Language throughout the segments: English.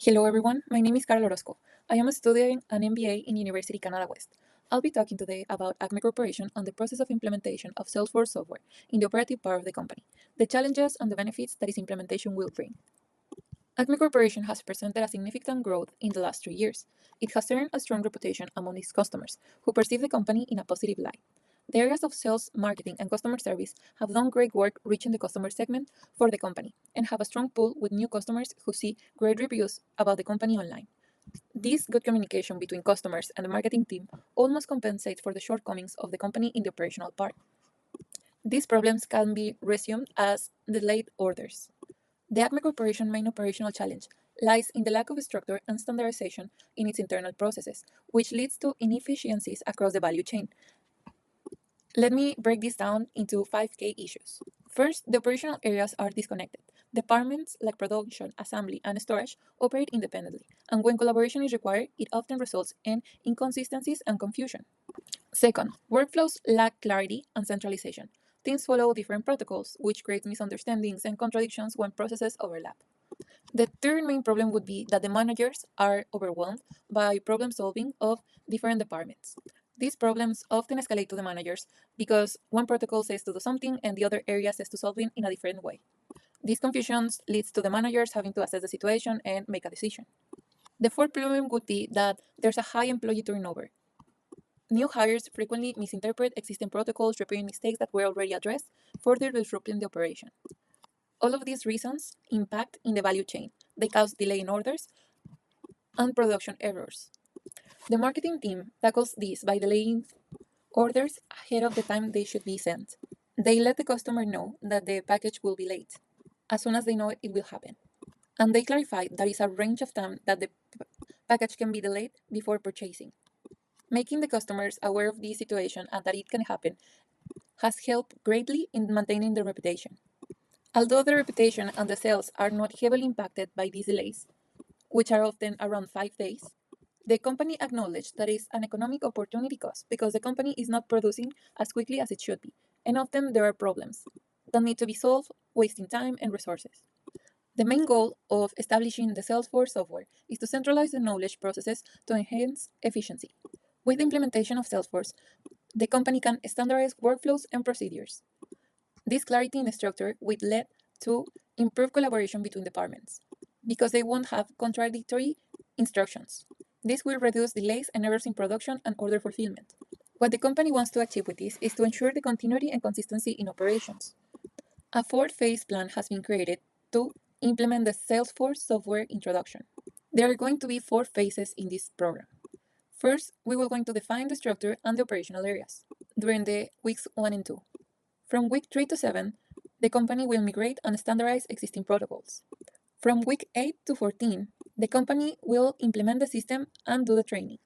Hello everyone, my name is Orozco. I am studying an MBA in University Canada West. I'll be talking today about Acme Corporation and the process of implementation of Salesforce software in the operative part of the company, the challenges and the benefits that its implementation will bring. Acme Corporation has presented a significant growth in the last 3 years. It has earned a strong reputation among its customers, who perceive the company in a positive light. The areas of sales, marketing, and customer service have done great work reaching the customer segment for the company and have a strong pull with new customers who see great reviews about the company online. This good communication between customers and the marketing team almost compensates for the shortcomings of the company in the operational part. These problems can be resumed as delayed orders. The Acme Corporation's main operational challenge lies in the lack of structure and standardization in its internal processes, which leads to inefficiencies across the value chain. Let me break this down into 5 key issues. First, the operational areas are disconnected. Departments like production, assembly, and storage operate independently, and when collaboration is required, it often results in inconsistencies and confusion. Second, workflows lack clarity and centralization. Teams follow different protocols, which creates misunderstandings and contradictions when processes overlap. The third main problem would be that the managers are overwhelmed by problem solving of different departments. These problems often escalate to the managers because one protocol says to do something and the other area says to solve it in a different way. These confusions leads to the managers having to assess the situation and make a decision. The fourth problem would be that there's a high employee turnover. New hires frequently misinterpret existing protocols, repeating mistakes that were already addressed, further disrupting the operation. All of these reasons impact in the value chain. They cause delay in orders and production errors. The marketing team tackles this by delaying orders ahead of the time they should be sent. They let the customer know that the package will be late as soon as they know it will happen. And they clarify that is a range of time that the package can be delayed before purchasing. Making the customers aware of this situation and that it can happen has helped greatly in maintaining the reputation. Although the reputation and the sales are not heavily impacted by these delays, which are often around 5 days, the company acknowledged that is an economic opportunity cost because the company is not producing as quickly as it should be, and often there are problems that need to be solved, wasting time and resources. The main goal of establishing the Salesforce software is to centralize the knowledge processes to enhance efficiency. With the implementation of Salesforce, the company can standardize workflows and procedures. This clarity in the structure will lead to improved collaboration between departments because they won't have contradictory instructions. This will reduce delays and errors in production and order fulfillment. What the company wants to achieve with this is to ensure the continuity and consistency in operations. A fourth-phase plan has been created to implement the Salesforce software introduction. There are going to be 4 phases in this program. First, we will going to define the structure and the operational areas during the weeks 1 and 2. From week 3 to 7, the company will migrate and standardize existing protocols. From week 8 to 14, the company will implement the system and do the training.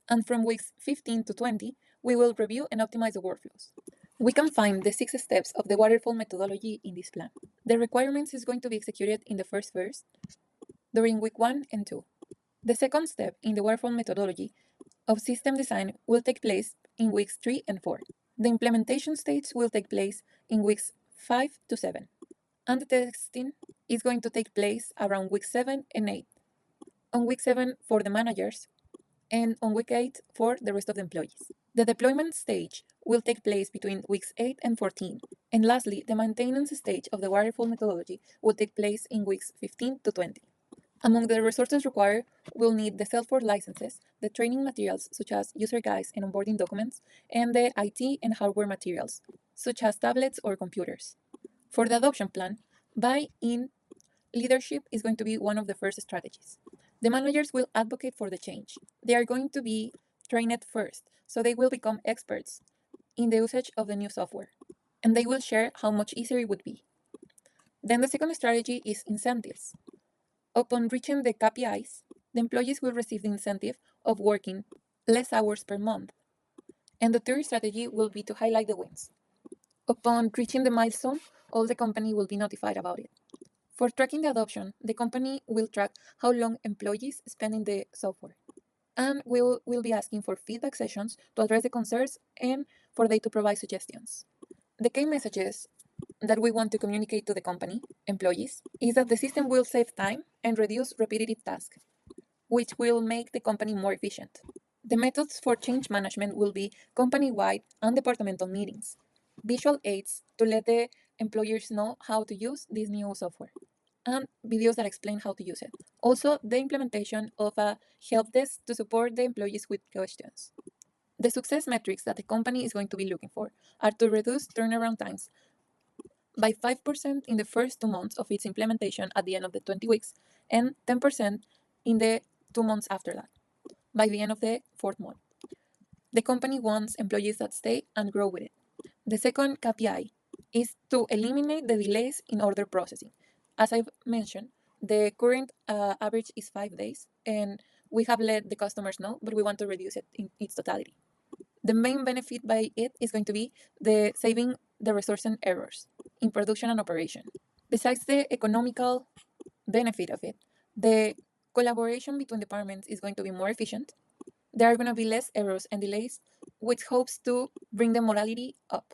And from weeks 15 to 20, we will review and optimize the workflows. We can find the 6 steps of the waterfall methodology in this plan. The requirements is going to be executed in the first phase during week 1 and 2. The second step in the waterfall methodology of system design will take place in weeks 3 and 4. The implementation stage will take place in weeks 5 to 7, and the testing is going to take place around week 7 and 8. On week 7 for the managers, and on week 8 for the rest of the employees. The deployment stage will take place between weeks 8 and 14. And lastly, the maintenance stage of the waterfall methodology will take place in weeks 15 to 20. Among the resources required, we'll need the Salesforce licenses, the training materials such as user guides and onboarding documents, and the IT and hardware materials, such as tablets or computers. For the adoption plan, buy-in leadership is going to be one of the first strategies. The managers will advocate for the change. They are going to be trained first, so they will become experts in the usage of the new software, and they will share how much easier it would be. Then the second strategy is incentives. Upon reaching the KPIs, the employees will receive the incentive of working less hours per month. And the third strategy will be to highlight the wins. Upon reaching the milestone, all the company will be notified about it. For tracking the adoption, the company will track how long employees spend in the software. And we'll be asking for feedback sessions to address the concerns and for them to provide suggestions. The key messages that we want to communicate to the company, employees, is that the system will save time and reduce repetitive tasks, which will make the company more efficient. The methods for change management will be company-wide and departmental meetings, visual aids to let the employers know how to use this new software, and videos that explain how to use it. Also, the implementation of a help desk to support the employees with questions. The success metrics that the company is going to be looking for are to reduce turnaround times by 5% in the first 2 months of its implementation at the end of the 20 weeks, and 10% in the 2 months after that, by the end of the fourth month. The company wants employees that stay and grow with it. The second KPI is to eliminate the delays in order processing. As I've mentioned, the current average is 5 days, and we have let the customers know, but we want to reduce it in its totality. The main benefit by it is going to be the saving the resource and errors in production and operation. Besides the economical benefit of it, the collaboration between departments is going to be more efficient. There are going to be less errors and delays, which hopes to bring the morality up.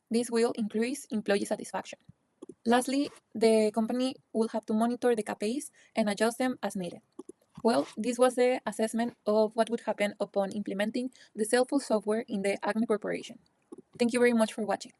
This will increase employee satisfaction. Lastly, the company will have to monitor the KPIs and adjust them as needed. Well, this was the assessment of what would happen upon implementing the Salesforce software in the Acme Corporation. Thank you very much for watching.